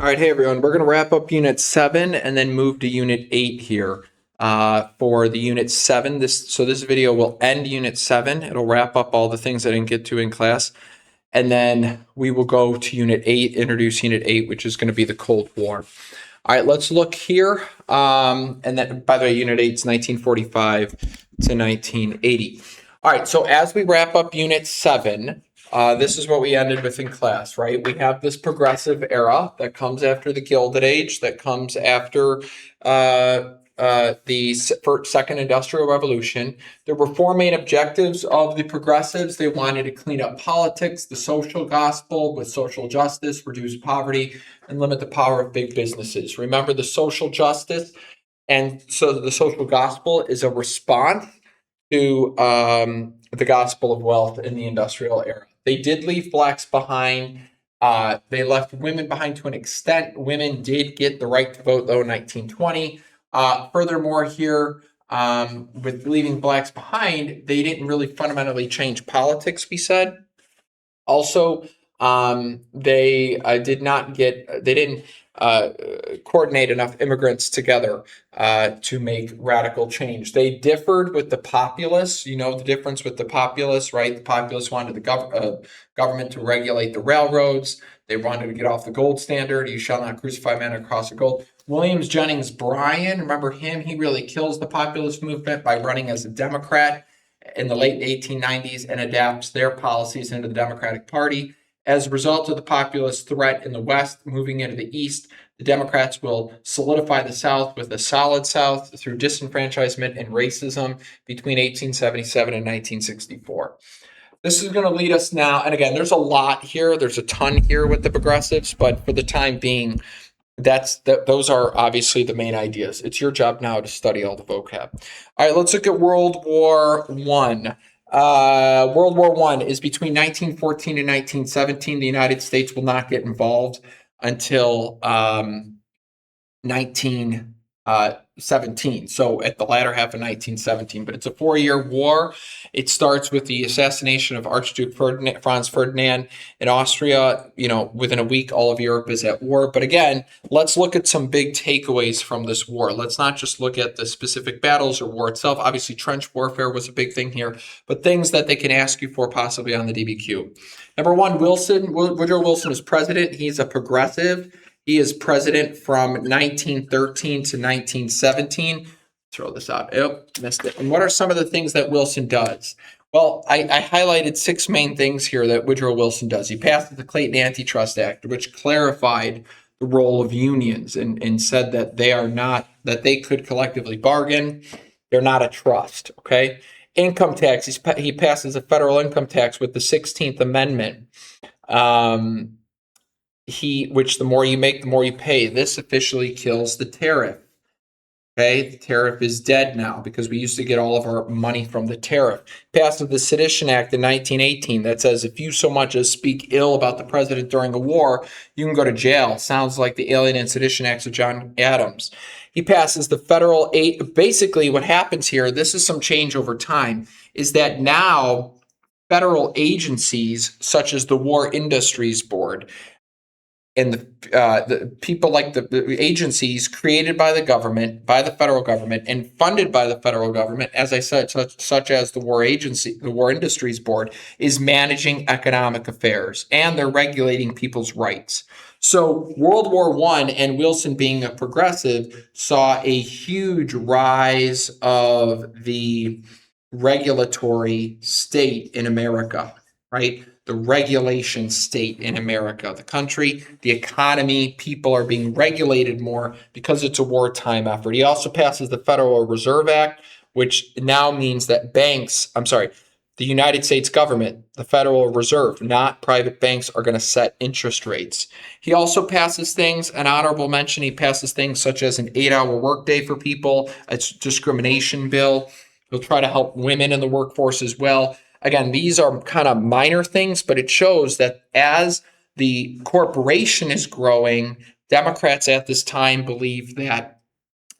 All right, hey everyone, we're going to wrap up Unit 7 and then move to Unit 8 here. For the Unit 7, this video will end Unit 7. It'll wrap up all the things I didn't get to in class. And then we will go to Unit 8, introduce Unit 8, which is going to be the Cold War. All right, let's look here. And then, by the way, Unit 8 is 1945 to 1980. All right, so as we wrap up Unit 7, this is what we ended with in class, right? We have this progressive era that comes after the Gilded Age, that comes after the Second Industrial Revolution. There were four main objectives of the progressives. They wanted to clean up politics, the social gospel with social justice, reduce poverty, and limit the power of big businesses. Remember the social justice, and so the social gospel is a response to the gospel of wealth in the industrial era. They did leave blacks behind. They left women behind to an extent. Women did get the right to vote, though, in 1920. Furthermore, here, with leaving blacks behind, they didn't really fundamentally change politics, we said. Also, they didn't coordinate enough immigrants together to make radical change. They differed with the populists. You know the difference with the populists, right? The populists wanted the government to regulate the railroads. They wanted to get off the gold standard. You shall not crucify men across the gold. Williams Jennings Bryan, remember him? He really kills the populist movement by running as a Democrat in the late 1890s and adapts their policies into the Democratic Party. As a result of the populist threat in the West moving into the East, the Democrats will solidify the South with a solid South through disenfranchisement and racism between 1877 and 1964. This is going to lead us now, and again, there's a lot here. There's a ton here with the progressives, but for the time being, those are obviously the main ideas. It's your job now to study all the vocab. All right, let's look at World War One. World War One is between 1914 and 1917. The United States will not get involved until 1917. So at the latter half of 1917, but it's a 4-year war. It starts with the assassination of Archduke Franz Ferdinand in Austria. Within a week, all of Europe is at war. But again, let's look at some big takeaways from this war. Let's not just look at the specific battles or war itself. Obviously, trench warfare was a big thing here, but things that they can ask you for possibly on the DBQ. Number one, Woodrow Wilson is president. He's a progressive. He is president from 1913 to 1917. Throw this out. Oh, missed it. And what are some of the things that Wilson does? Well, I highlighted 6 main things here that Woodrow Wilson does. He passed the Clayton Antitrust Act, which clarified the role of unions and said that they could collectively bargain. They're not a trust, okay? Income tax. He passes a federal income tax with the 16th Amendment. Which the more you make, the more you pay. This officially kills the tariff. Okay, the tariff is dead now because we used to get all of our money from the tariff. Passed the Sedition Act in 1918 that says if you so much as speak ill about the president during a war, you can go to jail. Sounds like the Alien and Sedition Acts of John Adams. He passes the federal aid. Basically, what happens here, this is some change over time, is that now federal agencies such as the War Industries Board and the people like the agencies created by the government, by the federal government, and funded by the federal government, as I said, such as the War Industries Board, is managing economic affairs, and they're regulating people's rights. So World War I, and Wilson being a progressive, saw a huge rise of the regulatory state in America, right? The regulation state in America, the country, the economy, people are being regulated more because it's a wartime effort. He also passes the Federal Reserve Act, which now means that the United States government, the Federal Reserve, not private banks, are going to set interest rates. He also passes things, an honorable mention, he passes things such as an 8-hour workday for people, a discrimination bill. He'll try to help women in the workforce as well. Again, these are kind of minor things, but it shows that as the corporation is growing, Democrats at this time believe that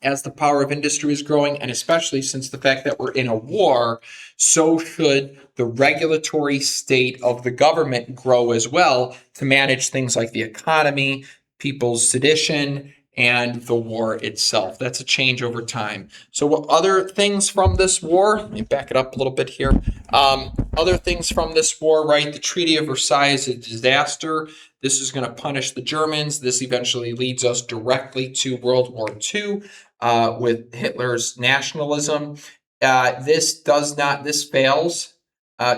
as the power of industry is growing, and especially since the fact that we're in a war, so should the regulatory state of the government grow as well to manage things like the economy, people's sedition, and the war itself. That's a change over time. So what other things from this war? Let me back it up a little bit here. Other things from this war, right? The Treaty of Versailles is a disaster. This is going to punish the Germans. This eventually leads us directly to World War II with Hitler's nationalism. This fails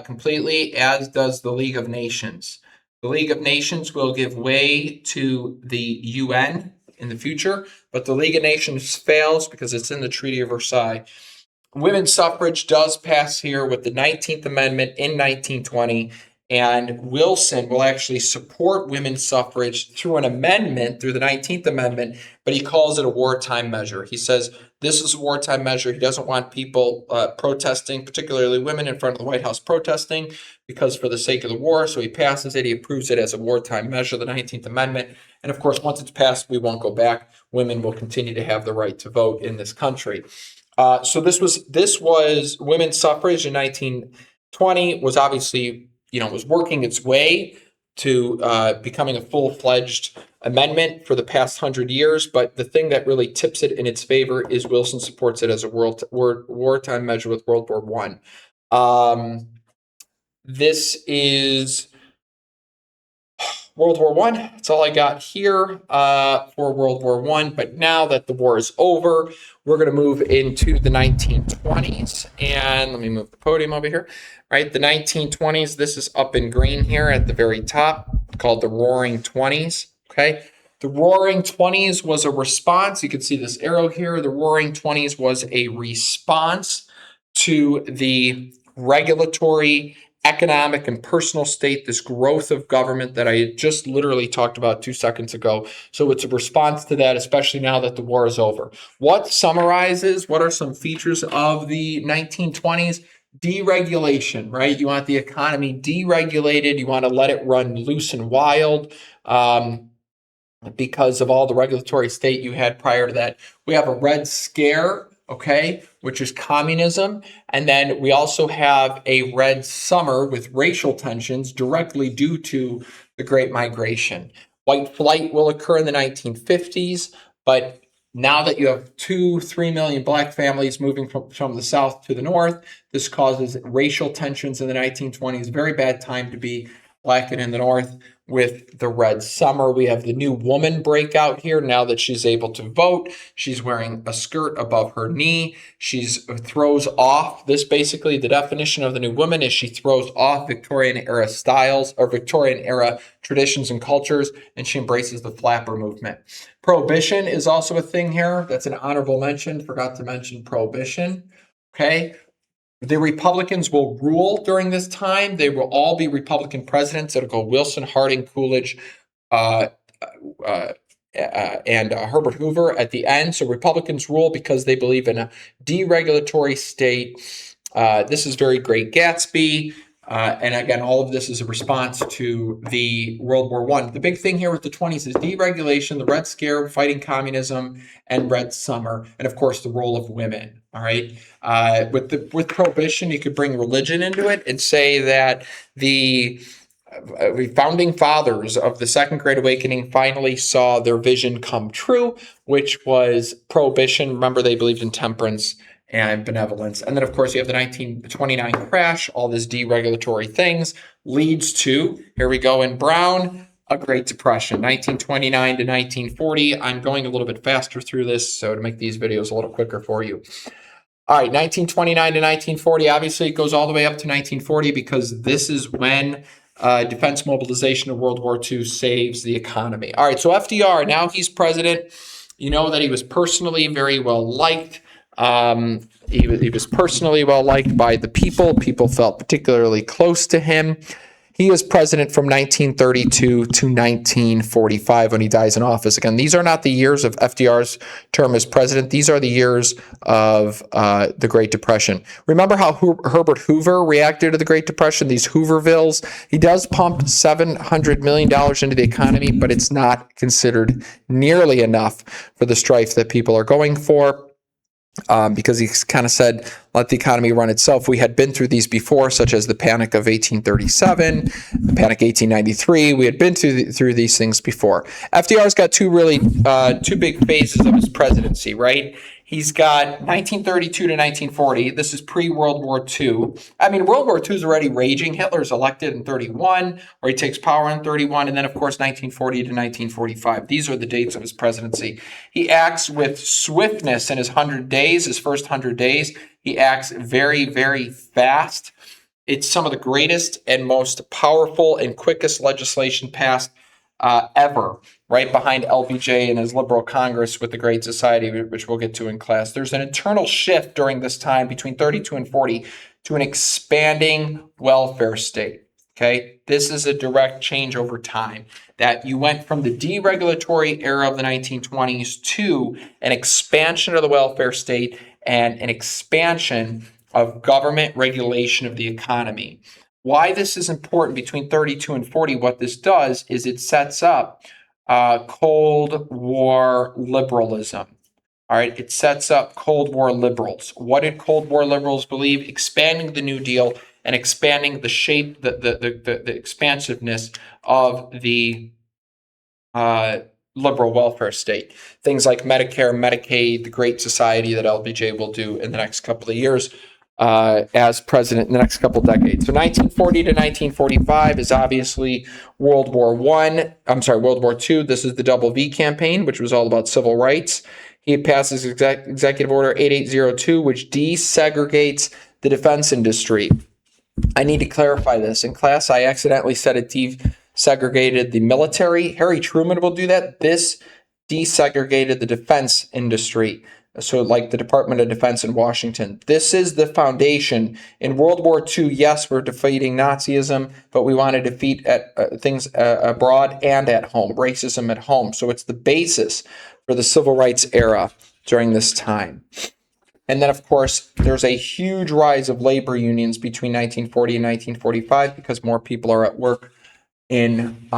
completely, as does the League of Nations. The League of Nations will give way to the UN in the future, but the League of Nations fails because it's in the Treaty of Versailles. Women's suffrage does pass here with the 19th Amendment in 1920, and Wilson will actually support women's suffrage through an amendment, through the 19th Amendment, but he calls it a wartime measure. He says this is a wartime measure. He doesn't want people protesting, particularly women in front of the White House protesting, because for the sake of the war. So he passes it. He approves it as a wartime measure, the 19th Amendment. And of course, once it's passed, we won't go back. Women will continue to have the right to vote in this country. So this was women's suffrage in 1920, was obviously, was working its way to becoming a full-fledged amendment for the past 100 years. But the thing that really tips it in its favor is Wilson supports it as a wartime measure with World War I. This is World War I. That's all I got here for World War I. But now that the war is over, we're going to move into the 1920s. And let me move the podium over here. Right, the 1920s. This is up in green here at the very top, called the Roaring Twenties. Okay, the Roaring Twenties was a response. You can see this arrow here. The Roaring Twenties was a response to the regulatory, economic, and personal state, this growth of government that I just literally talked about 2 seconds ago. So it's a response to that, especially now that the war is over. What are some features of the 1920s? Deregulation, right? You want the economy deregulated. You want to let it run loose and wild because of all the regulatory state you had prior to that. We have a Red Scare, okay, which is communism. And then we also have a Red Summer with racial tensions directly due to the Great Migration. White flight will occur in the 1950s, but now that you have 2-3 million black families moving from the south to the north, this causes racial tensions in the 1920s. Very bad time to be black and in the north. With the Red Summer, we have the new woman breakout here. Now that she's able to vote, she's wearing a skirt above her knee. She throws off this. Basically, the definition of the new woman is she throws off Victorian era styles or Victorian era traditions and cultures, and she embraces the flapper movement. Prohibition is also a thing here. That's an honorable mention. Forgot to mention prohibition. Okay. The Republicans will rule during this time. They will all be Republican presidents. It'll go Wilson, Harding, Coolidge, and Herbert Hoover at the end. So Republicans rule because they believe in a deregulatory state. This is very Great Gatsby. And again, all of this is a response to the World War I. The big thing here with the 20s is deregulation, the Red Scare, fighting communism, and Red Summer, and of course the role of women. All right. With prohibition, you could bring religion into it and say that the founding fathers of the Second Great Awakening finally saw their vision come true, which was prohibition. Remember, they believed in temperance and benevolence. And then, of course, you have the 1929 crash. All this deregulatory things leads to, here we go in brown, a Great Depression, 1929 to 1940. I'm going a little bit faster through this, so to make these videos a little quicker for you. All right, 1929 to 1940, obviously it goes all the way up to 1940 because this is when defense mobilization of World War II saves the economy. All right, so FDR, now he's president. You know that he was personally very well liked. He was personally well liked by the people. People felt particularly close to him. He was president from 1932 to 1945 when he dies in office. Again, these are not the years of FDR's term as president. These are the years of the Great Depression. Remember how Herbert Hoover reacted to the Great Depression, these Hoovervilles? He does pump $700 million into the economy, but it's not considered nearly enough for the strife that people are going for. Because he kind of said, let the economy run itself. We had been through these before, such as the Panic of 1837, the Panic 1893. We had been through these things before. FDR's got two big phases of his presidency, right? He's got 1932 to 1940. This is pre-World War II. I mean, World War II is already raging. Hitler's elected in 31, or he takes power in 31, and then, of course, 1940 to 1945. These are the dates of his presidency. He acts with swiftness in his 100 days, his first 100 days. He acts very, very fast. It's some of the greatest and most powerful and quickest legislation passed ever, right behind LBJ and his liberal Congress with the Great Society, which we'll get to in class. There's an internal shift during this time between 32 and 40 to an expanding welfare state. Okay, this is a direct change over time, that you went from the deregulatory era of the 1920s to an expansion of the welfare state and an expansion of government regulation of the economy. Why this is important between 32 and 40, what this does is it sets up Cold War liberalism. All right, it sets up Cold War liberals. What did Cold War liberals believe? Expanding the New Deal and expanding the shape, the expansiveness of the liberal welfare state. Things like Medicare, Medicaid, the Great Society that LBJ will do in the next couple of years as president in the next couple of decades. So 1940 to 1945 is obviously World War II. This is the Double V campaign, which was all about civil rights. He passes Executive Order 8802, which desegregates the defense industry. I need to clarify this. In class, I accidentally said it desegregated the military. Harry Truman will do that. This desegregated the defense industry. So like the Department of Defense in Washington. This is the foundation. In World War II, yes, we're defeating Nazism, but we want to defeat things abroad and at home, racism at home. So it's the basis for the civil rights era during this time. And then, of course, there's a huge rise of labor unions between 1940 and 1945 because more people are at work and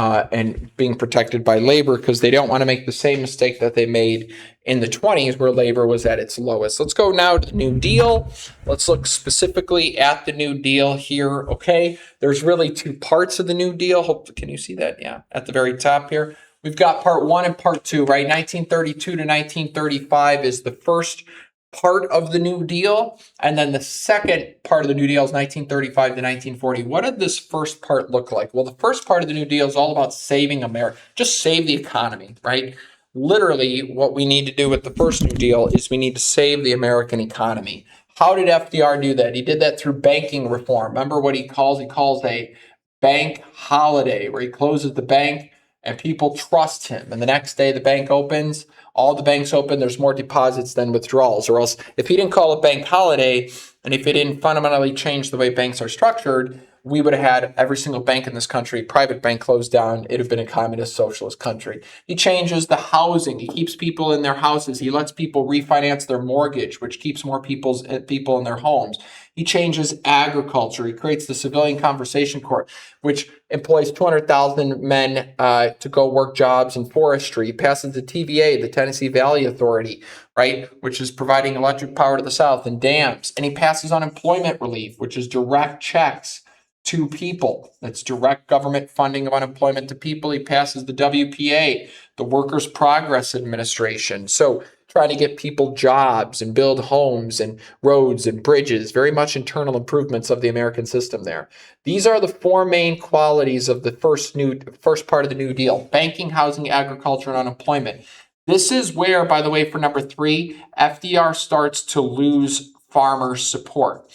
being protected by labor because they don't want to make the same mistake that they made in the 20s where labor was at its lowest. Let's go now to the New Deal. Let's look specifically at the New Deal here. Okay, there's really two parts of the New Deal. Can you see that? Yeah, at the very top here. We've got part one and part two, right? 1932 to 1935 is the first part of the New Deal. And then the second part of the New Deal is 1935 to 1940. What did this first part look like? Well, the first part of the New Deal is all about saving America. Just save the economy, right? Literally, what we need to do with the first New Deal is we need to save the American economy. How did FDR do that? He did that through banking reform. Remember what he calls? He calls a bank holiday, where he closes the bank and people trust him. And the next day the bank opens, all the banks open, there's more deposits than withdrawals. Or else, if he didn't call it bank holiday, and if he didn't fundamentally change the way banks are structured, we would have had every single bank in this country, private bank, closed down. It would have been a communist socialist country. He changes the housing. He keeps people in their houses. He lets people refinance their mortgage, which keeps more people in their homes. He changes agriculture. He creates the Civilian Conservation Corps, which employs 200,000 men to go work jobs in forestry. He passes the TVA, the Tennessee Valley Authority, right, which is providing electric power to the South, and dams. And he passes unemployment relief, which is direct checks to people. That's direct government funding of unemployment to people. He passes the WPA, the Workers' Progress Administration. So trying to get people jobs and build homes and roads and bridges, very much internal improvements of the American system there. These are the four main qualities of the first part of the New Deal: banking, housing, agriculture, and unemployment. This is where, by the way, for number three, FDR starts to lose farmer support.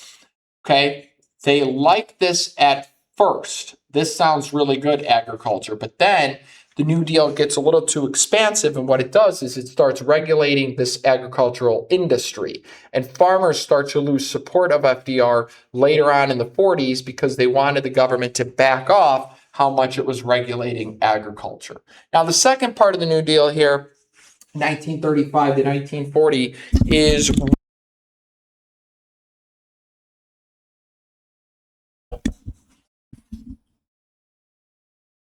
Okay? They like this at first. This sounds really good, agriculture, but then the New Deal gets a little too expansive, and what it does is it starts regulating this agricultural industry. And farmers start to lose support of FDR later on in the 40s because they wanted the government to back off how much it was regulating agriculture. Now, the second part of the New Deal here, 1935 to 1940, is